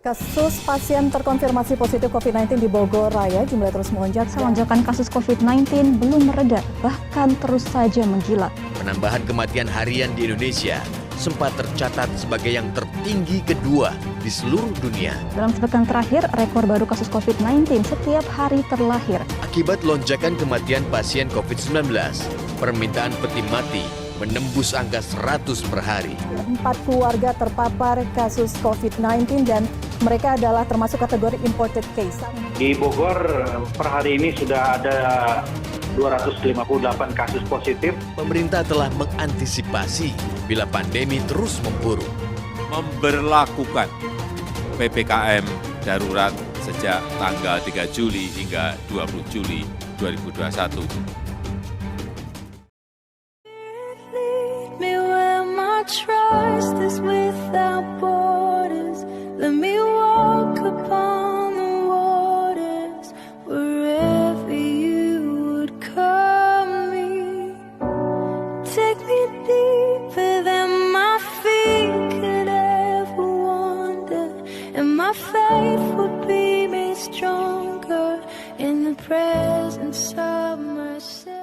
Kasus pasien terkonfirmasi positif COVID-19 di Bogor Raya jumlah terus melonjak. Lonjakan kasus COVID-19 belum mereda, bahkan terus saja menggila. Penambahan kematian harian di Indonesia sempat tercatat sebagai yang tertinggi kedua di seluruh dunia. Dalam sepekan terakhir, rekor baru kasus COVID-19 setiap hari terlahir. Akibat lonjakan kematian pasien COVID-19, permintaan peti mati menembus angka 100 per hari. 4 keluarga terpapar kasus COVID-19 dan mereka adalah termasuk kategori imported case. Di Bogor per hari ini sudah ada 258 kasus positif. Pemerintah telah mengantisipasi bila pandemi terus memburuk. Memberlakukan PPKM darurat sejak tanggal 3 Juli hingga 20 Juli 2021. Trust is without borders. Let me walk upon the waters wherever you would call me. Take me deeper than my feet could ever wander, and my faith would be made stronger in the presence of my Savior.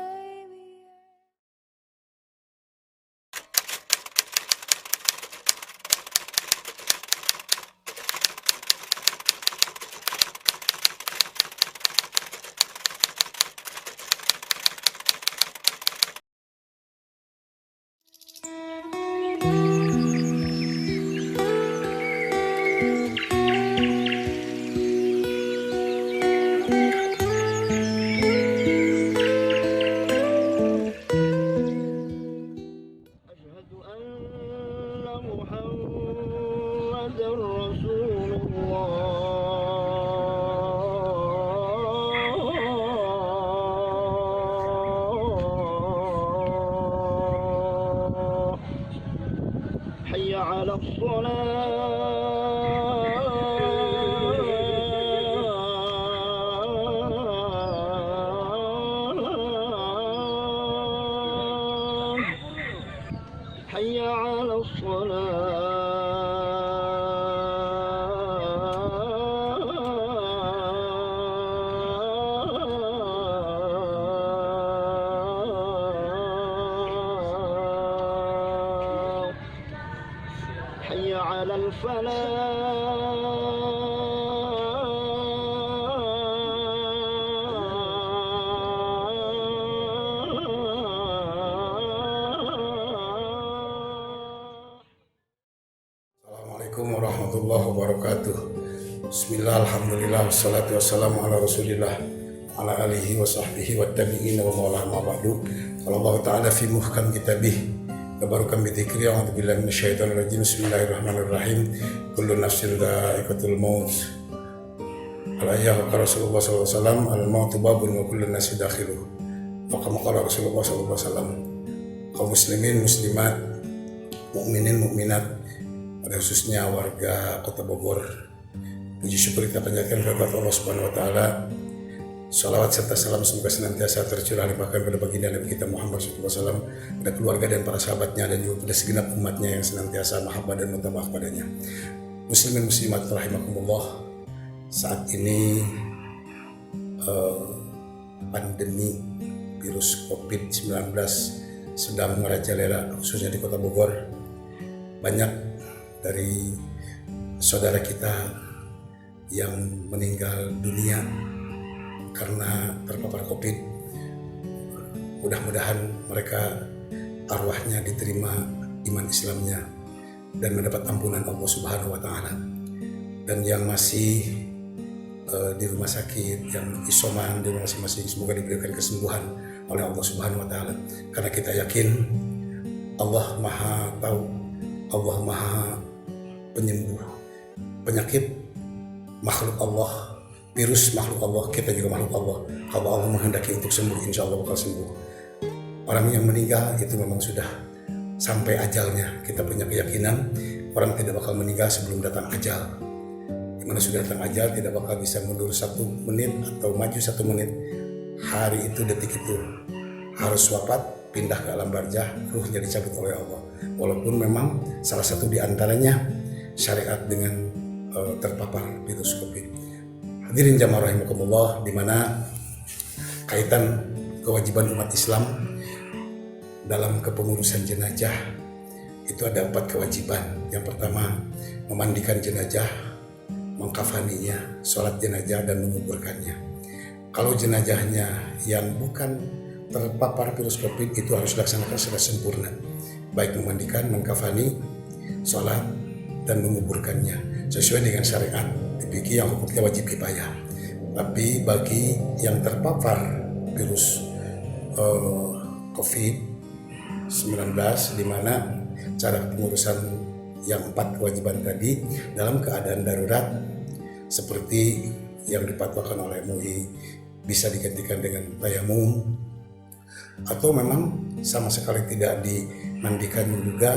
حي على الصلاة حي على الصلاة حي على Assalamualaikum warahmatullahi wabarakatuh. Bismillah, alhamdulillah, wassalatu wassalamu ala rasulillah ala alihi wa sahbihi wa tabi'in wa mawlah ma ba'du. Qala Allah ta'ala fi muhkam kitabih tabarukan bi dzikri wa a'udzu billahi minasyaitonir rajim. Bismillahirrahmanirrahim. Kullu nafsin dha'iqatul maut. Al-ayah wa Rasulullah sallallahu alaihi wasallam, al-mautu babun wa kullu nasi dakhiluh. Wa kama qala Rasulullah sallallahu alaihi wasallam. Kaum muslimin muslimat, mukminin mukminat, pada khususnya warga Kota Bogor, puji syukur kita panjatkan kepada Allah Subhanahu wa taala. Salawat serta salam semoga senantiasa tercurah limpahkan pada baginda Nabi kita Muhammad SAW, pada keluarga dan para sahabatnya, dan juga pada segenap umatnya yang senantiasa mahabbah dan mutabah padanya. Muslimin muslimat rahimakumullah, saat ini pandemi virus COVID-19 sedang merajalela khususnya di Kota Bogor. Banyak dari saudara kita yang meninggal dunia karena terpapar COVID. Mudah-mudahan mereka arwahnya diterima iman Islamnya dan mendapat ampunan Allah Subhanahu wa taala. Dan yang masih di rumah sakit, yang isoman di rumah masing-masing, semoga diberikan kesembuhan oleh Allah Subhanahu wa taala. Karena kita yakin Allah Maha tahu, Allah Maha penyembuh penyakit. Makhluk Allah, virus makhluk Allah, kita juga makhluk Allah. Kalau Allah menghendaki untuk sembuh, insya Allah bakal sembuh. Orang yang meninggal itu memang sudah sampai ajalnya. Kita punya keyakinan orang tidak bakal meninggal sebelum datang ajal. Dimana sudah datang ajal, tidak bakal bisa mundur 1 menit atau maju 1 menit. Hari itu, detik itu harus wafat, pindah ke alam barzah, ruhnya dicabut oleh Allah. Walaupun memang salah satu di antaranya syariat dengan terpapar virus COVID. Hadirin jamaah rahimakumullah, di mana kaitan kewajiban umat Islam dalam kepengurusan jenazah itu ada 4 kewajiban. Yang pertama, memandikan jenazah, mengkafaninya, sholat jenazah dan menguburkannya. Kalau jenazahnya yang bukan terpapar virus COVID itu harus dilaksanakan secara sempurna, baik memandikan, mengkafani, sholat dan menguburkannya sesuai dengan syariat fikih yang hukumnya wajib kifayah. Tapi bagi yang terpapar virus COVID-19, di mana cara pengurusan yang 4 kewajiban tadi dalam keadaan darurat seperti yang dipatwakan oleh MUI bisa digantikan dengan tayamum, atau memang sama sekali tidak dimandikan juga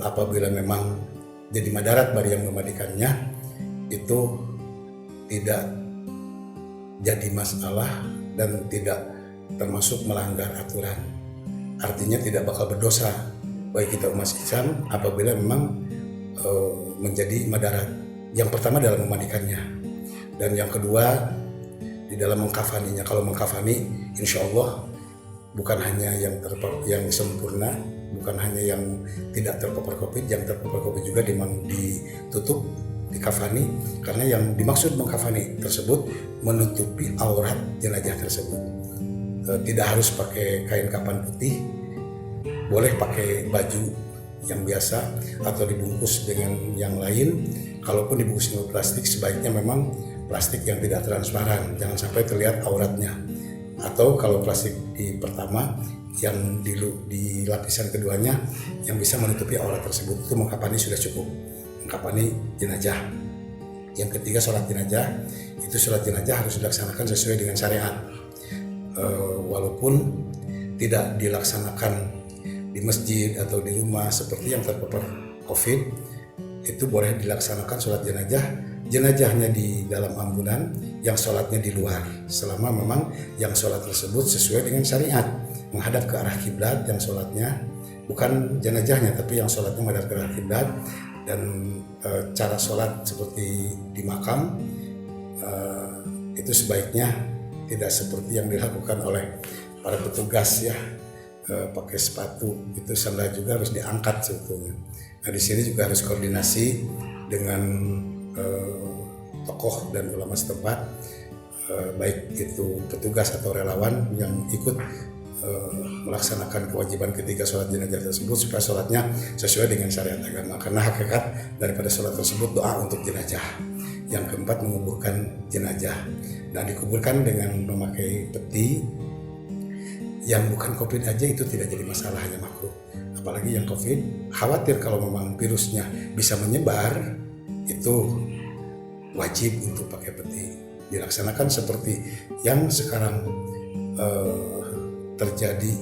apabila memang jadi madarat bagi yang memandikannya, itu tidak jadi masalah dan tidak termasuk melanggar aturan. Artinya tidak bakal berdosa bagi kita umat Islam apabila memang menjadi madarat. Yang pertama dalam memandikannya, dan yang kedua di dalam mengkafaninya. Kalau mengkafani, insya Allah bukan hanya yang sempurna, bukan hanya yang tidak terpapar COVID, yang terpapar COVID juga ditutup, dikafani, karena yang dimaksud mengkafani tersebut menutupi aurat jenazah tersebut. Tidak harus pakai kain kapan putih, boleh pakai baju yang biasa atau dibungkus dengan yang lain. Kalaupun dibungkus dengan plastik, sebaiknya memang plastik yang tidak transparan, jangan sampai terlihat auratnya. Atau kalau plastik di pertama, yang di lapisan keduanya yang bisa menutupi aurat tersebut, itu mengkafani sudah cukup. Mengkafani jenazah. Yang ketiga, sholat jenazah. Itu sholat jenazah harus dilaksanakan sesuai dengan syariat. Walaupun tidak dilaksanakan di masjid atau di rumah seperti yang terpapar COVID, itu boleh dilaksanakan sholat jenazah. Jenazahnya di dalam ambulan, yang sholatnya di luar, selama memang yang sholat tersebut sesuai dengan syariat, menghadap ke arah kiblat. Yang sholatnya bukan jenazahnya, tapi yang sholatnya menghadap ke arah kiblat. Dan cara sholat seperti di makam itu sebaiknya tidak seperti yang dilakukan oleh para petugas ya, pakai sepatu, itu sandal juga harus diangkat sebetulnya. Nah, di sini juga harus koordinasi dengan tokoh dan ulama setempat, baik itu petugas atau relawan yang ikut melaksanakan kewajiban ketiga sholat jenazah tersebut, supaya sholatnya sesuai dengan syariat agama. Karena hakikat daripada sholat tersebut doa untuk jenazah. Yang keempat, menguburkan jenazah. Nah, dikuburkan dengan memakai peti yang bukan COVID aja itu tidak jadi masalah, hanya makruh. Apalagi yang COVID, khawatir kalau memang virusnya bisa menyebar, itu wajib untuk pakai peti. Dilaksanakan seperti yang sekarang terjadi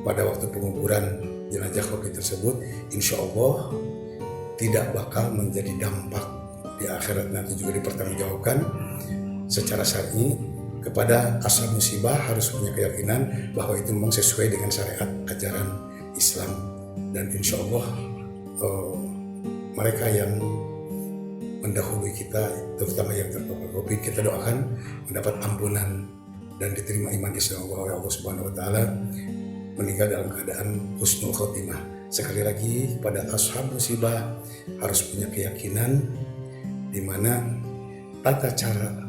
pada waktu penguburan jenazah COVID tersebut, insya Allah tidak bakal menjadi dampak di akhirat nanti, juga dipertanggungjawabkan secara syar'i. Kepada ashab musibah harus punya keyakinan bahwa itu memang sesuai dengan syariat ajaran Islam, dan insya Allah mereka yang mendahului kita, terutama yang terpapar COVID, kita doakan mendapat ampunan dan diterima iman Islam oleh Allah Subhanahu wa Ta'ala, meninggal dalam keadaan husnul khotimah. Sekali lagi, pada ashab musibah harus punya keyakinan di mana tata cara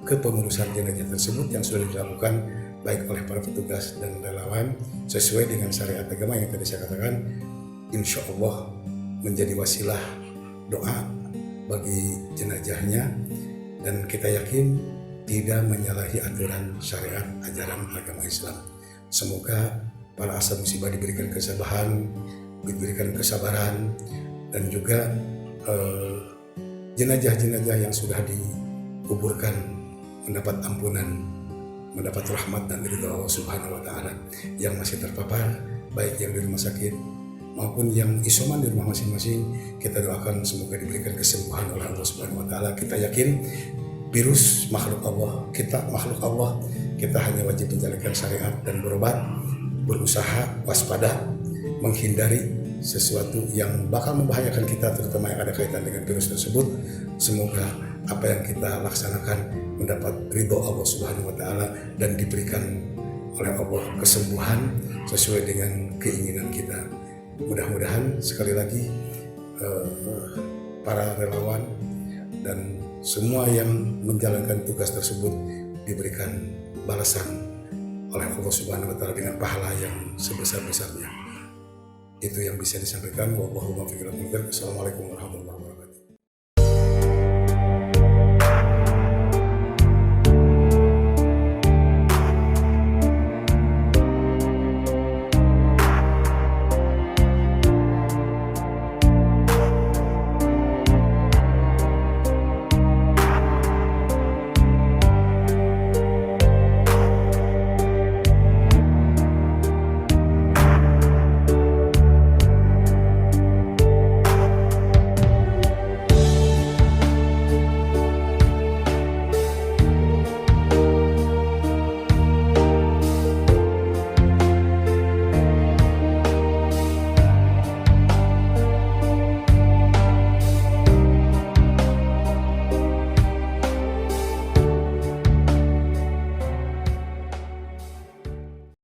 kepengurusan jenazah tersebut yang sudah dilakukan baik oleh para petugas dan relawan sesuai dengan syariat agama yang tadi saya katakan, insya Allah menjadi wasilah doa bagi jenazahnya, dan kita yakin tidak menyalahi aturan syariat ajaran agama Islam. Semoga para ashab musibah diberikan kesabaran, dan juga jenazah-jenazah yang sudah dikuburkan mendapat ampunan, mendapat rahmat dan ridha Allah Subhanahu wa Ta'ala. Yang masih terpapar, baik yang di rumah sakit maupun yang isoman di rumah masing-masing, kita doakan semoga diberikan kesembuhan oleh Allah Subhanahu wa Ta'ala. Kita yakin virus makhluk Allah, kita makhluk Allah, kita hanya wajib menjalankan syariat dan berobat, berusaha waspada, menghindari sesuatu yang bakal membahayakan kita, terutama yang ada kaitan dengan virus tersebut. Semoga apa yang kita laksanakan mendapat ridho Allah Subhanahu wa Ta'ala dan diberikan oleh Allah kesembuhan sesuai dengan keinginan kita. Mudah-mudahan sekali lagi para relawan dan semua yang menjalankan tugas tersebut diberikan balasan oleh Allah Subhanahu wa Ta'ala dengan pahala yang sebesar-besarnya. Itu yang bisa disampaikan. Wallahualam. Assalamualaikum warahmatullahi wabarakatuh.